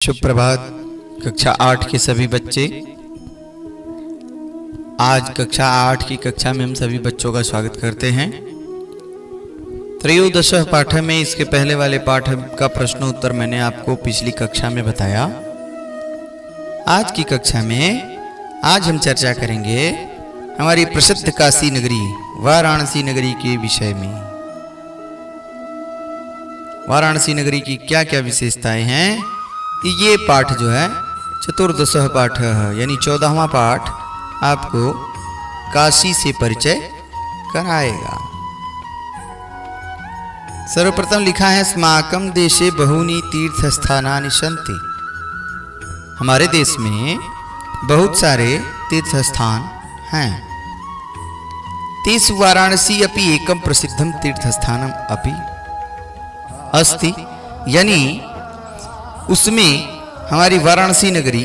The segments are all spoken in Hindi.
शुभ प्रभात कक्षा 8 के सभी बच्चे। आज कक्षा 8 की कक्षा में हम सभी बच्चों का स्वागत करते हैं। त्रयोदश पाठ में इसके पहले वाले पाठ का प्रश्न उत्तर मैंने आपको पिछली कक्षा में बताया। आज की कक्षा में आज हम चर्चा करेंगे हमारी प्रसिद्ध काशी नगरी वाराणसी नगरी के विषय में। वाराणसी नगरी की क्या क्या विशेषताएं हैं, ये पाठ जो है चतुर्दश पाठ यानी 14वां पाठ आपको काशी से परिचय कराएगा। सर्वप्रथम लिखा है अस्माकं देशे बहूनि तीर्थ स्थानानि सन्ति। हमारे देश में बहुत सारे तीर्थ स्थान हैं। तेषु वाराणसी अपि एकं प्रसिद्धं तीर्थस्थानम अपि अस्ति, यानी उसमें हमारी वाराणसी नगरी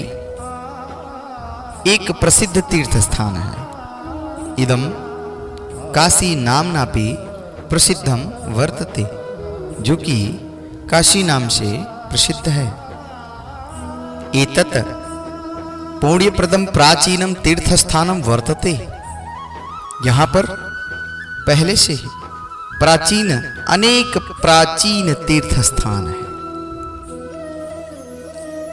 एक प्रसिद्ध तीर्थ स्थान है। इदम काशी नामनापि प्रसिद्धम वर्तते, जो कि काशी नाम से प्रसिद्ध है। एतत् पुण्यप्रदम प्राचीनम तीर्थस्थानम वर्तते। यहाँ पर पहले से ही प्राचीन अनेक प्राचीन तीर्थ स्थान है।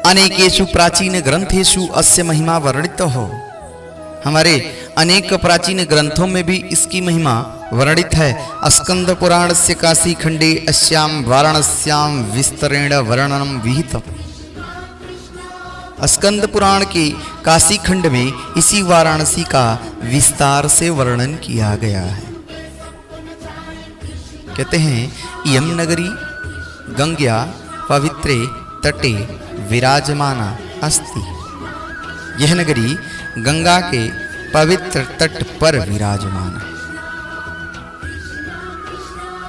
अनेकेषु प्राचीन ग्रंथेषु अस्य महिमा वर्णित हो। हमारे अनेक प्राचीन ग्रंथों में भी इसकी महिमा वर्णित है। स्कंद पुराण से काशी खंडे अस्याम वाराणस्याम विस्तरेण वर्णनम विहितम्। स्कंद पुराण के काशी खंड में इसी वाराणसी का विस्तार से वर्णन किया गया है। कहते हैं इयं नगरी गंग्या पवित्रे तटे विराजमाना अस्ति। यह नगरी गंगा के पवित्र तट पर विराजमान है।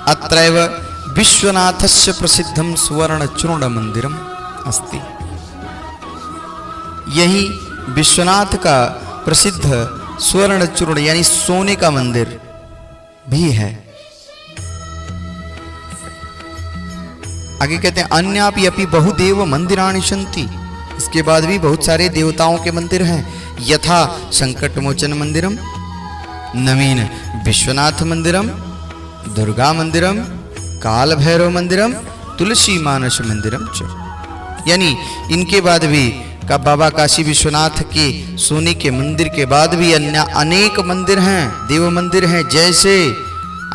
अत्रैव विश्वनाथस्य प्रसिद्धं सुवर्णचूर्ण मंदिरम अस्ति। यही विश्वनाथ का प्रसिद्ध सुवर्णचूर्ण यानी सोने का मंदिर भी है। आगे कहते हैं अन्यापि अपि बहुदेव मंदिराणि सन्ति। इसके बाद भी बहुत सारे देवताओं के मंदिर हैं। यथा संकट मोचन मंदिरम, नवीन विश्वनाथ मंदिरम, दुर्गा मंदिरम, काल भैरव मंदिरम, तुलसी मानस मंदिरम च। यानी इनके बाद भी का बाबा काशी विश्वनाथ के सोने के मंदिर के बाद भी अन्य अनेक मंदिर हैं, देव मंदिर हैं। जैसे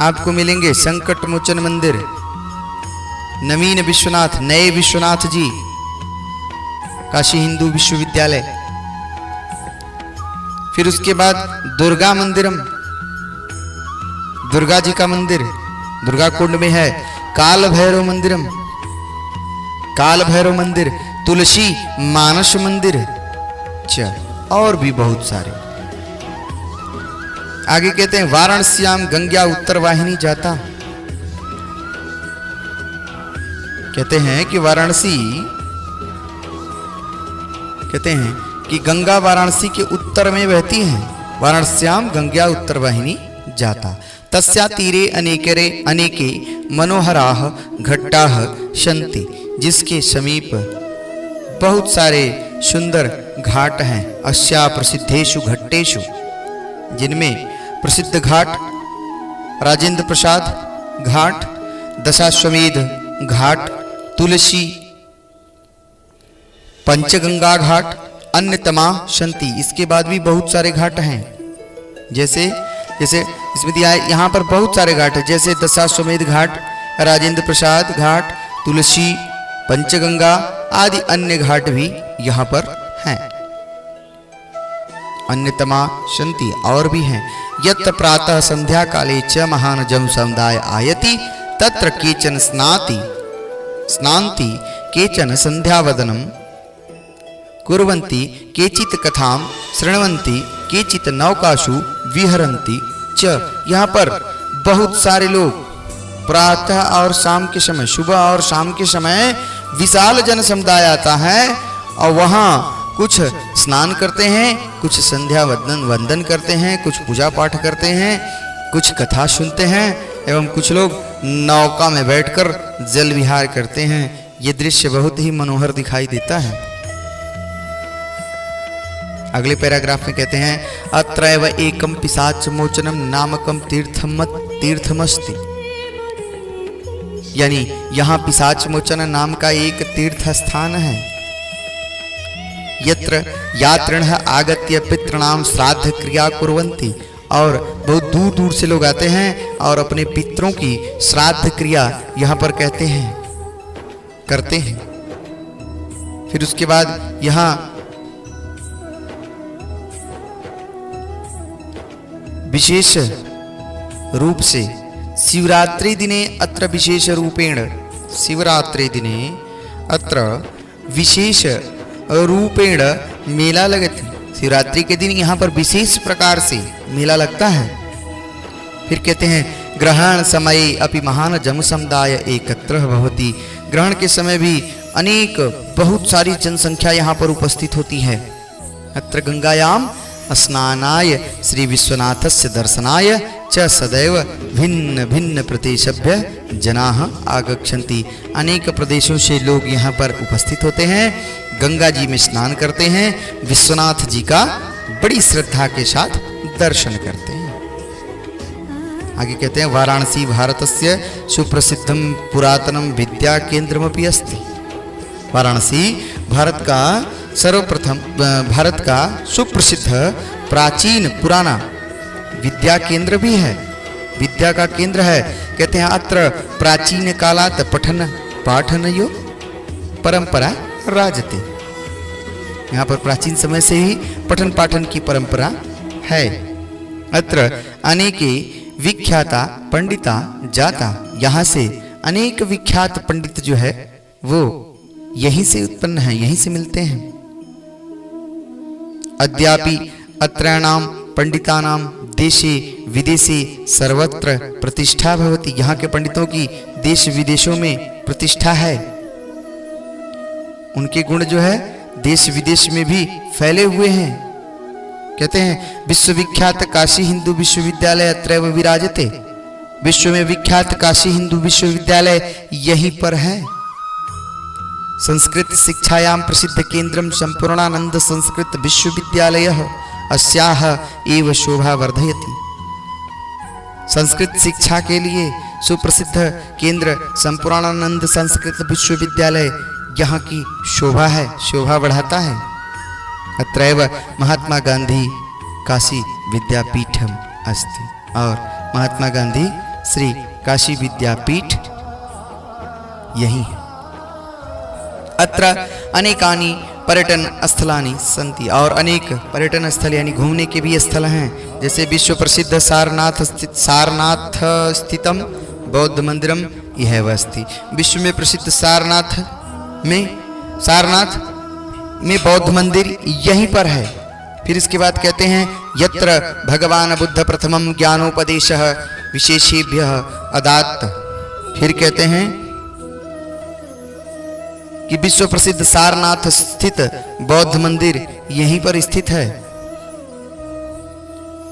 आपको मिलेंगे संकट मोचन मंदिर, नवीन विश्वनाथ, नए विश्वनाथ जी, काशी हिंदू विश्वविद्यालय। फिर उसके बाद दुर्गा मंदिरम, दुर्गा जी का मंदिर दुर्गा कुंड में है। काल भैरव मंदिरम, काल भैरव मंदिर, तुलसी मानस मंदिर च, और भी बहुत सारे। आगे कहते हैं वाराणस्याम गंगा उत्तर वाहिनी जाता। कहते हैं कि वाराणसी, कहते हैं कि गंगा वाराणसी के उत्तर में बहती है। वाराणस्याम गंगा उत्तर वाहिनी जाता। तस्या तीरे अनेके मनोहराः घट्टाः सन्ति। जिसके समीप बहुत सारे सुंदर घाट हैं। अस्या प्रसिद्धेषु घट्टेषु, जिनमें प्रसिद्ध घाट राजेंद्र प्रसाद घाट, दशाश्वमेध घाट, तुलसी पंचगंगा घाट, अन्यतमा सन्ति। इसके बाद भी बहुत सारे घाट हैं। जैसे इसमें दिया है, यहाँ पर बहुत सारे घाट हैं। जैसे दशाश्वमेध घाट, राजेंद्र प्रसाद घाट, तुलसी, पंचगंगा आदि अन्य घाट भी यहाँ पर हैं। अन्यतमा सन्ति, और भी हैं। यत्र प्रातः संध्या काले च महान जन समुदाय आयति तत्र केचन स्नान्ति केचन संध्यावदनम कुर्वन्ति केचित् कथां शृण्वन्ति केचित् नौकासु विहरन्ति च। यहाँ पर बहुत सारे लोग प्रातः और शाम के समय, सुबह और शाम के समय विशाल जन समुदाय आता है और वहाँ कुछ स्नान करते हैं, कुछ संध्या वंदन करते हैं, कुछ पूजा पाठ करते हैं, कुछ कथा सुनते हैं एवं कुछ लोग नौका में बैठकर जल विहार करते हैं। ये दृश्य बहुत ही मनोहर दिखाई देता है। अगले पैराग्राफ में कहते हैं अत्रैव एकम पिशाच मोचनम नामकम तीर्थमस्ति, यानी यहाँ पिशाच मोचन नाम का एक तीर्थ स्थान है। यत्र यात्रिणः आगत्य पितॄणाम श्राद्ध क्रिया कुर्वन्ति, और बहुत दूर दूर से लोग आते हैं और अपने पितरों की श्राद्ध क्रिया यहाँ पर करते हैं। फिर उसके बाद यहाँ विशेष रूप से शिवरात्रि दिने अत्र विशेष रूपेण, शिवरात्रि दिने अत्र विशेष रूपेण मेला लगति, शिवरात्रि के दिन यहाँ पर विशेष प्रकार से मेला लगता है। फिर कहते हैं ग्रहण समय अपि महान जन समुदाय एकत्र भवति, ग्रहण के समय भी अनेक बहुत सारी जनसंख्या यहाँ पर उपस्थित होती है। अत्र गंगायाम स्नानाय श्री विश्वनाथस्य दर्शनाय च सदैव भिन्न भिन्न प्रदेशभ्य जनाः आगच्छन्ति, अनेक प्रदेशों से लोग यहाँ पर उपस्थित होते हैं, गंगा जी में स्नान करते हैं, विश्वनाथ जी का बड़ी श्रद्धा के साथ दर्शन करते हैं। आगे कहते हैं वाराणसी भारतस्य सुप्रसिद्धम पुरातनम विद्या केंद्रमपि अस्ति, वाराणसी भारत का सर्वप्रथम भारत का सुप्रसिद्ध प्राचीन पुराना विद्या केंद्र भी है, विद्या का केंद्र है। कहते हैं अत्र प्राचीन कालात् पठन पाठनयो परंपरा राजते, यहाँ पर प्राचीन समय से ही पठन पाठन की परंपरा है। अत्र अनेके विख्याता पंडिता जाता, यहाँ से अनेक विख्यात पंडित जो है वो यहीं से उत्पन्न है, यहीं से मिलते हैं। अद्यापि अत्राणाम पंडितानाम देशे विदेशे सर्वत्र प्रतिष्ठा भवति, यहाँ के पंडितों की देश विदेशों में प्रतिष्ठा है, उनके गुण जो है देश विदेश में भी फैले हुए हैं। कहते हैं विश्वविख्यात काशी हिंदू विश्वविद्यालय अत्रैव विराजते, विश्व में विख्यात काशी हिंदू विश्वविद्यालय यहीं पर है। संस्कृत शिक्षायां प्रसिद्ध केंद्रम संपूर्णानंद संस्कृत विश्वविद्यालयः अस्याः एव शोभा वर्धयति, संस्कृत शिक्षा के लिए सुप्रसिद्ध केंद्र संपूर्णानंद संस्कृत विश्वविद्यालय यहाँ की शोभा है, शोभा बढ़ाता है। अत्रैव महात्मा गांधी काशी विद्यापीठम अस्ति, और महात्मा गांधी श्री काशी विद्यापीठ यही है। अत्र अनेकानि पर्यटन स्थलानि सन्ति, और अनेक पर्यटन स्थल यानी घूमने के भी स्थल हैं, जैसे विश्व प्रसिद्ध सारनाथ स्थितम बौद्ध मंदिरम यह अस्ति, विश्व में प्रसिद्ध सारनाथ में बौद्ध मंदिर यहीं पर है। फिर इसके बाद कहते हैं यत्र भगवान बुद्ध प्रथमम ज्ञानोपदेशः विशेषेभ्यः अदात्त, फिर कहते हैं कि विश्व प्रसिद्ध सारनाथ स्थित बौद्ध मंदिर यहीं पर स्थित है।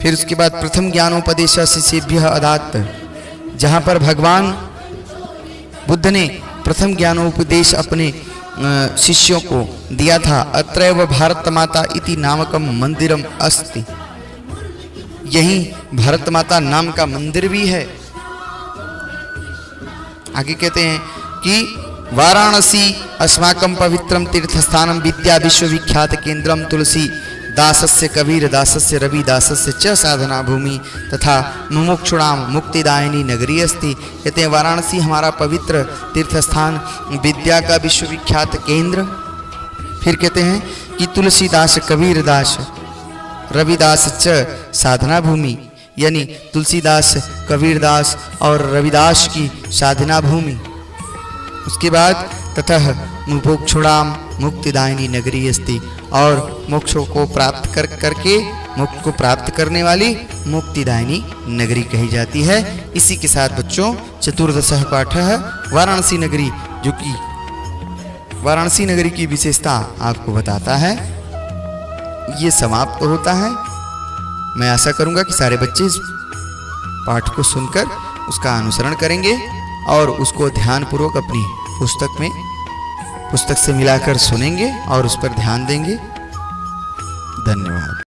फिर उसके बाद प्रथम ज्ञानोपदेश शिष्येभ्यः अदात्त, जहां पर भगवान बुद्ध ने प्रथम ज्ञानोपदेश अपने शिष्यों को दिया था। अत्रैव भारत माता इति नामकम मंदिरम अस्ति, यही भारत माता नाम का मंदिर भी है। आगे कहते हैं कि वाराणसी अस्माकं पवित्रम तीर्थस्थानम विद्या विश्वविख्यात केंद्रम तुलसी दासस्य कबीर दासस्य रवि दासस्य च साधना भूमि तथा मुमुक्षुणाम मुक्तिदायिनी नगरी अस्ति। कहते हैं वाराणसी हमारा पवित्र तीर्थस्थान, विद्या का विश्वविख्यात केंद्र। फिर कहते हैं कि तुलसीदास कबीर दास रविदास च साधना भूमि, यानी तुलसीदास कबीरदास और रविदास की साधना भूमि। उसके बाद तथा मुमुक्षुणाम मुक्तिदायिनी नगरी अस्ति, और मोक्षों को प्राप्त करके मोक्ष को प्राप्त करने वाली मुक्तिदायिनी नगरी कही जाती है। इसी के साथ बच्चों चतुर्दशः पाठः वाराणसी नगरी, जो कि वाराणसी नगरी की विशेषता आपको बताता है, ये समाप्त होता है। मैं आशा करूंगा कि सारे बच्चे इस पाठ को सुनकर उसका अनुसरण करेंगे और उसको ध्यानपूर्वक अपनी पुस्तक में पुस्तक से मिलाकर सुनेंगे और उस पर ध्यान देंगे। धन्यवाद।